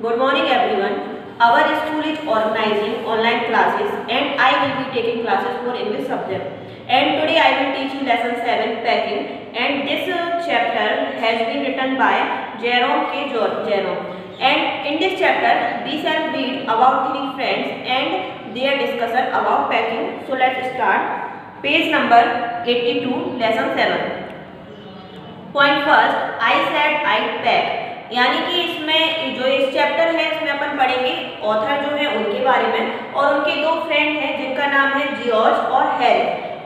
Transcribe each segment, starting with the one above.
Good morning everyone. Our school is organizing online classes and I will be taking classes for English subject. And today I will teach you lesson 7 packing, and this chapter has been written by Jerome K. Jerome. And in this chapter we shall read about three friends and their discussion about packing. So let's start. Page number 82, lesson 7. Point first, I said I'd pack. यानी कि इसमें जो इस chapter है इसमें अपन पढ़ेंगे author जो है उनके बारे में और उनके दो फ्रेंड हैं जिनका नाम है जॉर्ज और हैरी।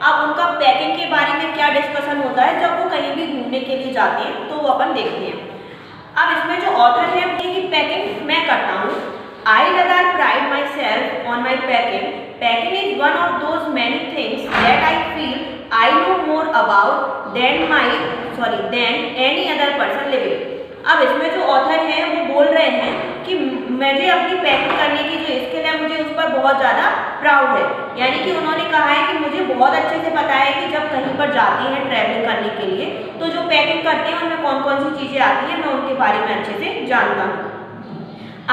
अब उनका पैकिंग के बारे में क्या डिस्कशन होता है जब वो कहीं भी घूमने के लिए जाते हैं तो वो अपन देखते हैं। अब इसमें जो ऑथर है उनकी पैकिंग मैं करता हूँ। आई rather pride myself on my packing. Packing is one of those many things that I feel I know more about than any other person living. अब इसमें जो ऑथर हैं वो बोल रहे हैं कि मुझे अपनी पैकिंग करने की जो स्किल है मुझे उस पर बहुत ज़्यादा प्राउड है। यानी कि उन्होंने कहा है कि मुझे बहुत अच्छे से पता है कि जब कहीं पर जाते हैं ट्रैवलिंग करने के लिए तो जो पैकिंग करते हैं उनमें कौन कौन सी चीज़ें आती हैं मैं उनके बारे में अच्छे से जानता हूँ।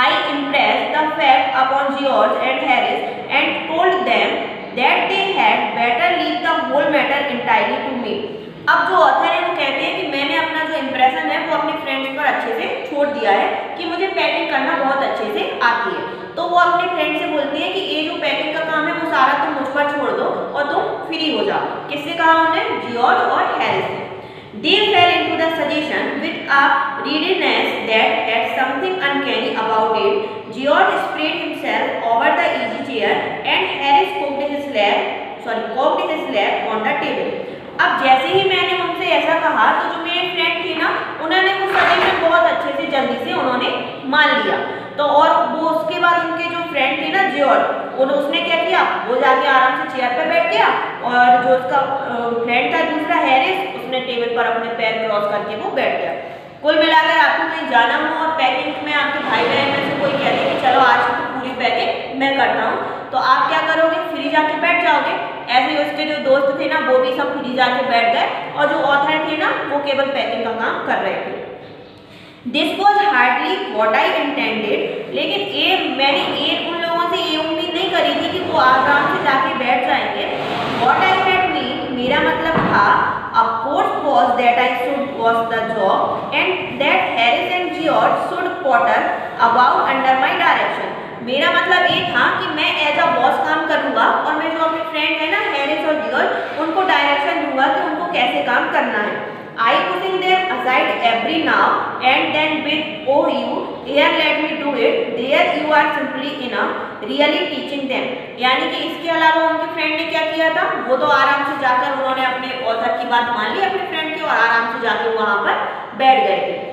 I impressed the fact upon George and Harris and told them that they had better leave the whole matter entirely to me. अब जो ऑथर है वो कहते हैं कि मैंने अपना जो इम्प्रेशन है वो अपने फ्रेंड्स पर अच्छे से छोड़ दिया है कि मुझे पैकिंग करना बहुत अच्छे से आती है। तो वो अपने फ्रेंड से बोलती है कि ये जो पैकिंग का काम है वो सारा तुम मुझ पर छोड़ दो और तुम फ्री हो जाओ। किससे कहा उन्होंने? जॉर्ज और हैरिस ने। They fell into the suggestion with a readiness that had something uncanny about it. George spread himself over the easy chair and Harris cocked his leg on the table. अब जैसे ही मैंने उनसे ऐसा कहा तो जो मेरे फ्रेंड थे ना उन्होंने वो सजेशन बहुत अच्छे से जल्दी से उन्होंने मान लिया। तो और वो उसके बाद उनके जो फ्रेंड थे ना जॉर्ज उसने क्या किया, वो जाके आराम से चेयर पे बैठ गया और जो उसका फ्रेंड था दूसरा हैरिस उसने टेबल पर अपने पैर क्रॉस करके वो बैठ गया। कुल मिलाकर आपको कहीं जाना हो और पैकिंग में आपके भाई बहन में से कोई कहते कि चलो आज तो पूरी पैकिंग मैं करता हूँ तो आप क्या करोगे? फ्री जाके बैठ जाओगे। ऐसे ही उसके जो दोस्त थे ना वो भी सब फ्री जाके बैठ गए और जो ऑथर थे ना वो केवल पैकिंग का काम कर रहे थे। This was hardly what I intended, लेकिन मैंने उन लोगों से ये उम्मीद नहीं करी थी कि वो आराम से जाके बैठ जाएंगे। वॉट आई हैड मीन, मेरा मतलब था of course was that I should was the job and that Harris and George should potter about under my direction. मेरा मतलब ये था कि मैं एज अ बॉस काम करूँगा और मैं जो अपने फ्रेंड है ना हैरिस और जॉर्ज उनको डायरेक्शन दूंगा कि उनको कैसे काम करना है। I pushing them aside every now and then with oh you here let me do it there you are simply enough really teaching them। यानी कि इसके अलावा उनके फ्रेंड ने क्या किया था, वो तो आराम से जाकर उन्होंने अपने ऑथर की बात मान ली अपने फ्रेंड की और आराम से जाकर वहाँ पर बैठ गए थे।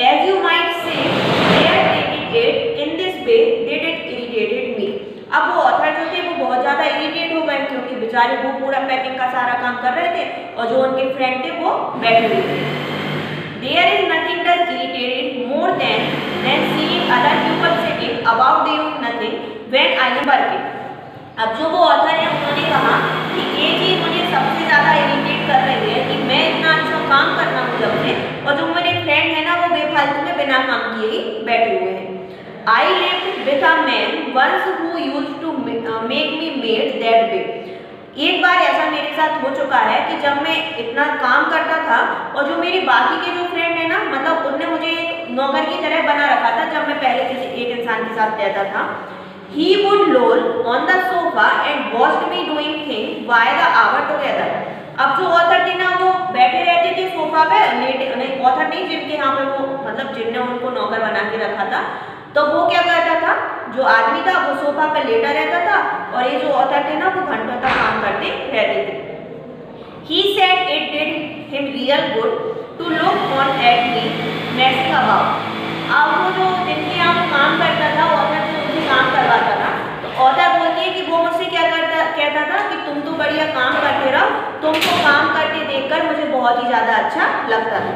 As you might say they are taking it in this way that it irritated me। अब वो ऑथर जो थे वो बहुत ज़्यादा इरिटेट हो गए क्योंकि बेचारे वो पूरा पैकिंग का सारा काम कर रहे थे और जो उनके फ्रेंड थे वो बैठे हुए थे। There is nothing that irritated more than seeing other people sitting about doing nothing when I am working। अब जो वो ऑथर है उन्होंने कहा कि ये चीज़ मुझे सबसे ज़्यादा इरिटेट कर रही है कि मैं इतना अच्छा काम करना हूँ जब से और जो मेरे फ्रेंड है ना वो बेफालतू में बिना काम किए ही बैठे हुए हैं। I lived with a man once who used to make me mad that way। एक बार ऐसा मेरे साथ हो चुका है कि जब मैं इतना काम करता था और जो मेरे बाकी के जो फ्रेंड है ना मतलब उनने मुझे एक नौकर की तरह बना रखा था जब मैं पहले किसी एक इंसान के साथ रहता था। He would loll on the sofa and watched me doing things by the hour together। अब जो ऑथर थे ना वो बैठे रहते थे सोफा पे, नहीं ऑथर नहीं जिनके यहाँ पे वो मतलब जिनने उनको नौकर बना के रखा था तो वो क्या करता था, जो आदमी था वो सोफा पर लेटा रहता था और ये जो ऑथर थे ना वो घंटों तक काम करते रहते थे। He said it did him real good to look on at me messing about। अब वो जो जिनके यहाँ वो काम करता था ऑथर जो उनसे काम करवाता था तो ऑथर बोलती है कि वो मुझसे क्या कहता था कि तुम तो बढ़िया काम करते रहो, तुमको काम करते देखकर मुझे बहुत ही ज़्यादा अच्छा लगता था।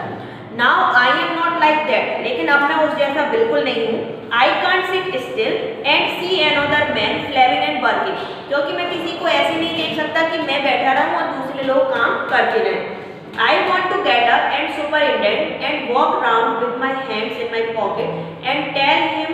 Now I am not like that, लेकिन अब मैं उस जैसा बिल्कुल नहीं हूँ। I can't sit still and see another man slaving and working। क्योंकि मैं किसी को ऐसे नहीं देख सकता कि मैं बैठा रहूँ और दूसरे लोग काम करते रहें। I want to get up and superintend and and walk around with my hands in my pocket and tell him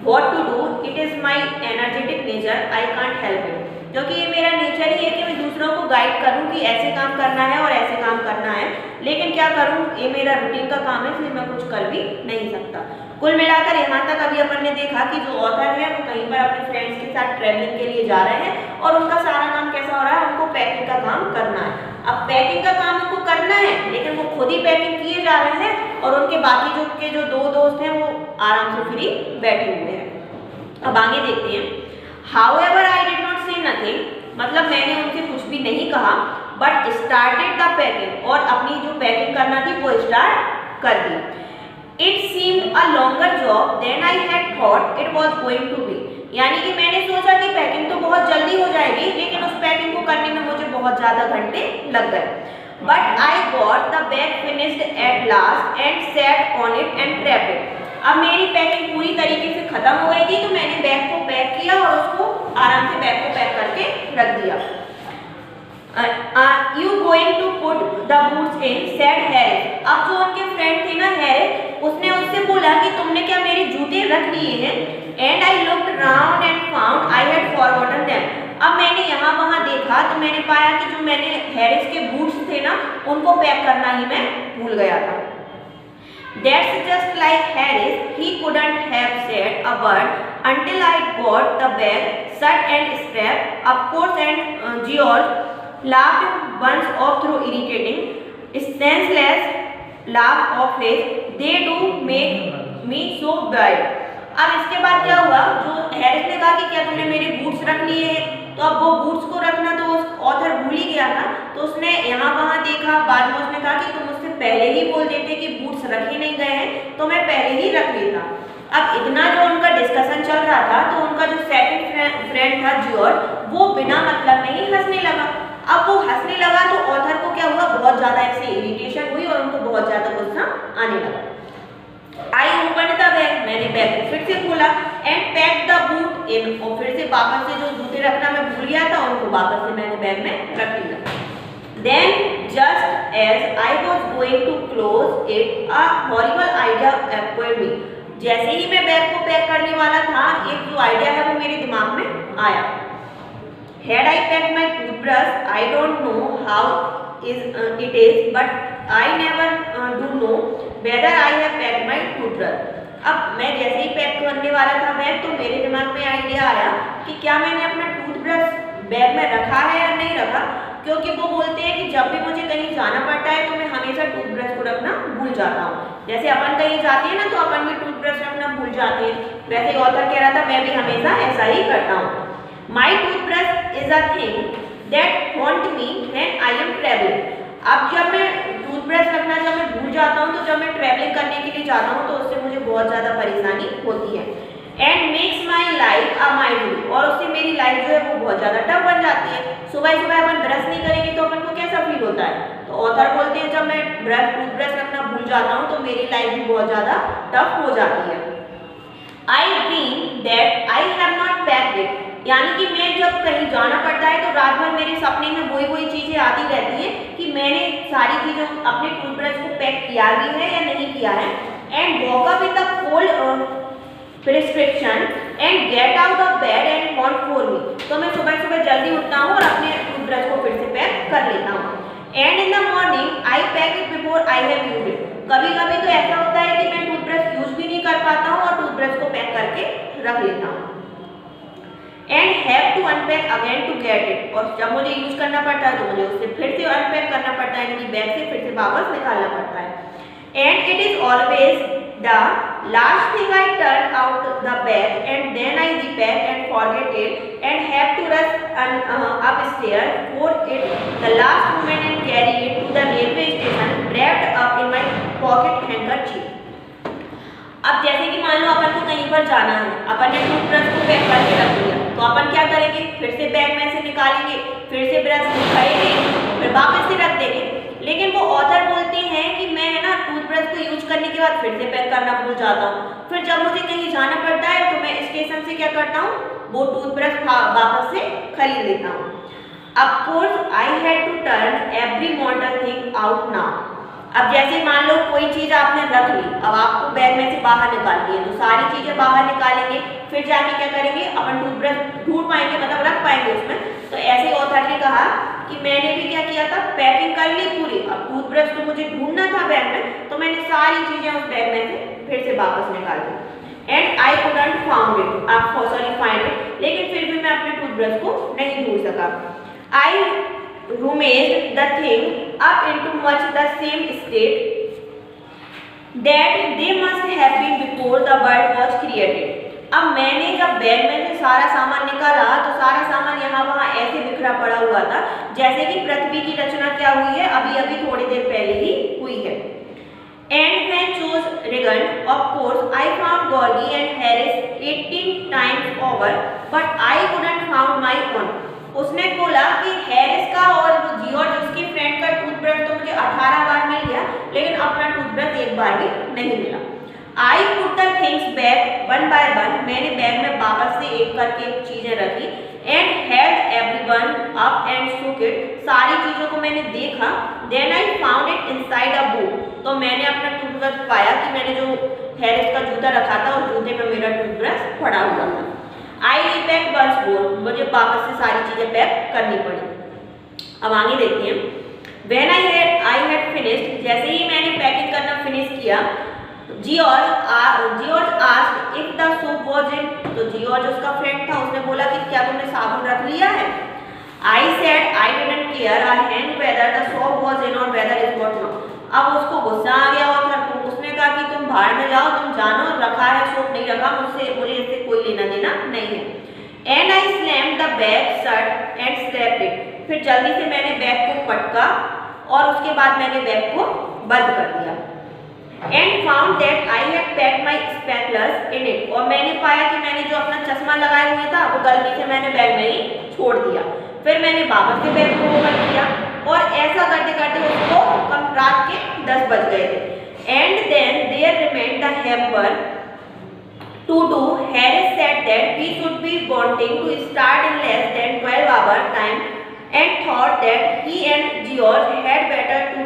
what to do. It is my energetic nature. I can't help it. क्योंकि ये मेरा nature ही है कि मैं दूसरों को guide करूं कि ऐसे काम करना है और ऐसे काम करना है, लेकिन क्या करूं, ये मेरा रूटीन का काम है, इसलिए मैं कुछ कर भी नहीं सकता। कुल मिलाकर यहाँ तक अभी अपन ने देखा कि जो ऑथर है वो कहीं पर अपने फ्रेंड्स के साथ ट्रैवलिंग के लिए जा रहे हैं और उनका सारा काम कैसा हो रहा है, उनको पैकिंग का काम करना है। अब पैकिंग का काम उनको करना है, लेकिन वो खुद ही पैकिंग किए जा रहे हैं और उनके बाकी जो दो दोस्त हैं वो आराम से फ्री बैठे हुए हैं। अब आगे देखते हैं। However, I did not say nothing, मतलब मैंने उनसे कुछ भी नहीं कहा, but started the packing, और अपनी जो पैकिंग करना थी वो स्टार्ट कर दी। It seemed a longer job than I had thought it was going to be, यानी कि मैंने सोचा कि पैकिंग तो बहुत जल्दी हो जाएगी, लेकिन उस पैकिंग को करने में मुझे बहुत ज़्यादा घंटे लग गए। But I got the bag finished at last and sat on it and trapped it. अब मेरी पैकिंग पूरी तरीके से खत्म हो गई थी, तो मैंने बैग को पैक किया और उसको आराम से बैग को पैक करके रख दिया। You going to put the boots in? said Harris. अब जो उनके फ्रेंड थे ना हैरिस, उसने उससे बोला कि तुमने क्या मेरे जूते रख लिए हैं? And I looked round and found I had forgotten them. अब मैंने यहाँ वहाँ देखा तो मैंने पाया कि जो मैंने हैरिस के बूट्स थे ना, उनको पैक करना ही मैं भूल गया था। That's just like Harris. He couldn't have said a word until I got the bag shut and strapped. Of course, and George laughed once off through irritating, senseless laugh of his. They do make me so bad. अब इसके बाद क्या हुआ, जो Harris ने कहा कि क्या तुमने मेरे बूट्स रख लिए हैं, तो अब वो बूट्स को रखना तो उस ऑथर भूल ही गया था, तो उसने यहाँ वहाँ देखा, बाद में उसने कहा कि तुम मुझसे पहले ही बोल देते कि बूट्स रखे नहीं गए हैं तो मैं पहले ही रख लेता। अब इतना जो उनका डिस्कशन चल रहा था, तो उनका जो सेकंड फ्रेंड था जॉर्ज, वो बिना मतलब में ही हंसने लगा। अब वो हंसने लगा तो ऑथर को क्या हुआ, बहुत ज़्यादा इससे इरिटेशन हुई और उनको बहुत ज़्यादा गुस्सा आने लगा। I opened the bag, मैंने बैग को फिर से खोला and packed the boot in, और फिर से वापस से जो जूते रखना मैं भूल गया था उनको वापस से मैंने बैग में रख लिया। Then just as I was going to close it, a horrible idea occurred me. जैसे ही मैं बैग को पैक करने वाला था, एक जो आइडिया है वो मेरे दिमाग में आया। Had I packed my toothbrush, I don't know how it is, but I never do know whether I have packed my toothbrush. अब मैं जैसे ही पैक करने वाला था बैग, तो मेरे दिमाग में आइडिया आया कि क्या मैंने अपना टूथब्रश बैग में रखा है या नहीं रखा, क्योंकि वो बोलते हैं कि जब भी मुझे कहीं जाना पड़ता है तो मैं हमेशा टूथब्रश को रखना भूल जाता हूँ। जैसे अपन कहीं जाते हैं ना, तो अपन भी टूथब्रश रखना भूल जाते हैं, वैसे ऑथर कह रहा था मैं भी हमेशा ऐसा ही करता हूँ। My toothbrush is a thing that haunt me when I am traveling. अब जब मैं टूथब्रश रखना जब मैं भूल जाता हूँ, तो जब मैं ट्रैवलिंग करने के लिए जाता हूँ तो उससे मुझे बहुत ज़्यादा परेशानी होती है। And makes my life a mind, और उससे मेरी लाइफ जो है वो बहुत ज़्यादा टफ बन जाती है। सुबह सुबह अपन ब्रश नहीं करेंगे तो अपन को कैसा फील होता है, तो ऑथर बोलते हैं जब मैं टूथब्रश रखना भूल जाता हूँ तो मेरी लाइफ भी बहुत ज़्यादा टफ हो जाती है। आई dream that I have not packed it, यानी कि मैं जब कहीं जाना पड़ता है तो रात भर मेरे सपने में वही चीज़ें आती रहती हैं कि मैंने सारी चीज़ों अपने टूथब्रश को पैक किया भी है या नहीं किया है। And walk up with the full prescription and get out of bed and want for me, तो मैं सुबह सुबह जल्दी उठता हूँ और अपने टूथब्रश को फिर से पैक कर लेता हूँ। And in the morning I pack it before I have used it, कभी कभी तो ऐसा होता है कि मैं टूथब्रश यूज भी नहीं कर पाता हूँ और टूथब्रश को पैक करके रख लेता हूँ। And have to unpack again to get it, और जब मुझे यूज करना पड़ता है तो मुझे उससे फिर से अनपैक करना पड़ता है, यानी बैग से फिर से वापस निकालना पड़ता है। And it is always the last thing I turn out the bag and then I repack and forget it and have to rush up stair for it the last moment and carry it to the railway station wrapped up in my pocket handkerchief. अब जैसे कि मान लो अपन को कहीं पर जाना है, अपन ने टूथब्रश को पैक करके रख दिया, तो अपन क्या करेंगे, फिर से बैग में से निकालेंगे, फिर से ब्रश उठाएंगे, फिर वापस से रख देंगे। लेकिन वो ऑथर बोलते हैं कि मैं ना टूथब्रश को यूज करने के बाद फिर से पैक करना भूल जाता हूँ, फिर जब मुझे कहीं जाना पड़ता है तो मैं स्टेशन से क्या करता हूँ, वो टूथब्रश वापस से खरीद लेता हूँ। Of course, I had to turn every mortal thing out now. अब जैसे मान लो कोई चीज आपने रख ली, अब आपको बैग में से बाहर निकालनी है, तो सारी चीजें बाहर निकालेंगे, फिर जाके क्या करेंगे, अपन टूथब्रश ढूंढ पाएंगे, मतलब रख पाएंगे उसमें। तो ऐसे ऑथर ने कहा कि मैंने भी क्या किया था, पैकिंग कर ली पूरी। अब टूथब्रश तो मुझे ढूंढना था बैग में, तो मैंने सारी चीजें उस बैग में से फिर से वापस निकाल दी। And I couldn't found it, आप सॉरी फाइंड इट, लेकिन फिर भी मैं अपने टूथब्रश को नहीं ढूंढ सका। आई rummaged the thing up into much the same state that they must have been before the world was created। अब मैंने जब बैग में से सारा सामान निकाला तो सारा सामान यहाँ वहाँ ऐसे बिखरा पड़ा हुआ था जैसे कि पृथ्वी की रचना क्या हुई है, अभी अभी थोड़ी देर पहले ही हुई है। And when chose Regan, of course, I found Gorgie and Harris 18 times over, but I couldn't found my own। उसने बोला कि हैरिस का और जियोर्ज उसके फ्रेंड का टूथब्रश तो मुझे 18 बार मिल गया, लेकिन अपना टूथब्रश एक बार भी नहीं मिला। I put the things back one by one, मैंने बैग में वापस से एक करके चीजें रखी। And held everyone up and shook it, सारी चीजों को मैंने देखा। Then I found it inside a book, तो मैंने अपना टूथब्रश पाया कि मैंने जो हैरिस का जूता रखा था उस जूते में मेरा टूथब्रश पड़ा हुआ था। आई रीपैक वंस मोर, मुझे वापस से सारी चीजें पैक करनी पड़ी। अब आगे देखते हैं। व्हेन आई हैड फिनिश्ड, जैसे ही मैंने पैकिंग करना फिनिश किया, George asked if the soap was in, तो जियोर्ज उसका फ्रेंड था, उसने बोला कि क्या तुमने साबुन रख लिया है। I said I didn't care a hand whether the soap was in और वेदर इज नॉट नॉट। अब उसको गुस्सा आ गया और फिर उसने कहा कि तुम भाड़ में जाओ, तुम जानो, रखा है सोप नहीं रखा, मुझे इससे कोई लेना देना नहीं है। And I slammed the bag shut and slapped it, फिर जल्दी से मैंने बैग को पटका और उसके बाद मैंने बैग को बंद कर दिया। And found that I had packed my spectacles in it, और मैंने पाया कि मैंने जो अपना चश्मा लगाया हुआ था वो गलती से मैंने बैग में ही छोड़ दिया। फिर मैंने वापस से बैग को ओपन किया और ऐसा करते करते उसको रात के 10 बज गए थे। And then there remained the hamper to do. Harris said that we should be wanting to start in less than 12 hour time and thought that he and George had better to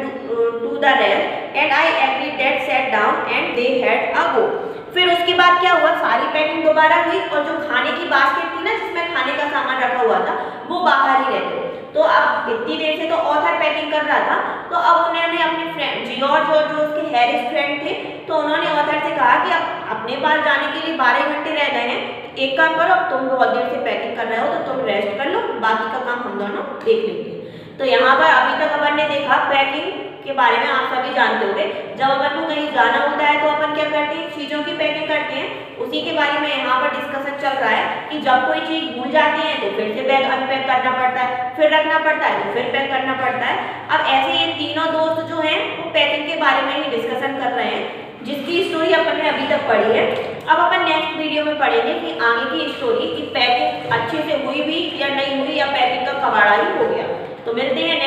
do the rest, and I agreed that sat down and they had a go। फिर उसके बाद क्या हुआ, सारी packing दोबारा हुई और जो खाने की बास्केट थी ना जिसमें खाने का सामान रखा हुआ था वो बाहर ही रह गई। तो अब इतनी देर से तो ऑथर पैकिंग कर रहा था, तो अब उन्होंने अपने फ्रेंड जियोर्ज और जो उसके हैरिस फ्रेंड थे, तो उन्होंने ऑथर से कहा कि अब अपने पास जाने के लिए 12 घंटे रह गए हैं, एक काम करो, अब तुम बहुत देर से पैकिंग कर रहे हो तो तुम रेस्ट कर लो, बाकी का काम हम दोनों देख लेंगे। तो यहाँ पर अभी तक अपन ने देखा पैकिंग के बारे में, आप सभी जानते होंगे। जब अपन को कहीं जाना होता है तो अपन क्या करते हैं, चीज़ों की पैकिंग करते हैं। उसी के बारे में यहाँ पर डिस्कशन चल रहा है कि जब कोई चीज़ भूल जाती है तो फिर से बैग अनपैक करना पड़ता है, फिर रखना पड़ता है तो फिर पैक करना पड़ता है। अब ऐसे ये तीनों दोस्त जो हैं वो पैकिंग के बारे में ही डिस्कशन कर रहे हैं, जिसकी स्टोरी अपन ने अभी तक पढ़ी है। अब अपन नेक्स्ट वीडियो में पढ़ेंगे कि आगे की स्टोरी, कि पैकिंग अच्छे से हुई भी या नहीं हुई, या पैकिंग का कबाड़ा ही हो गया। तो मिलते हैं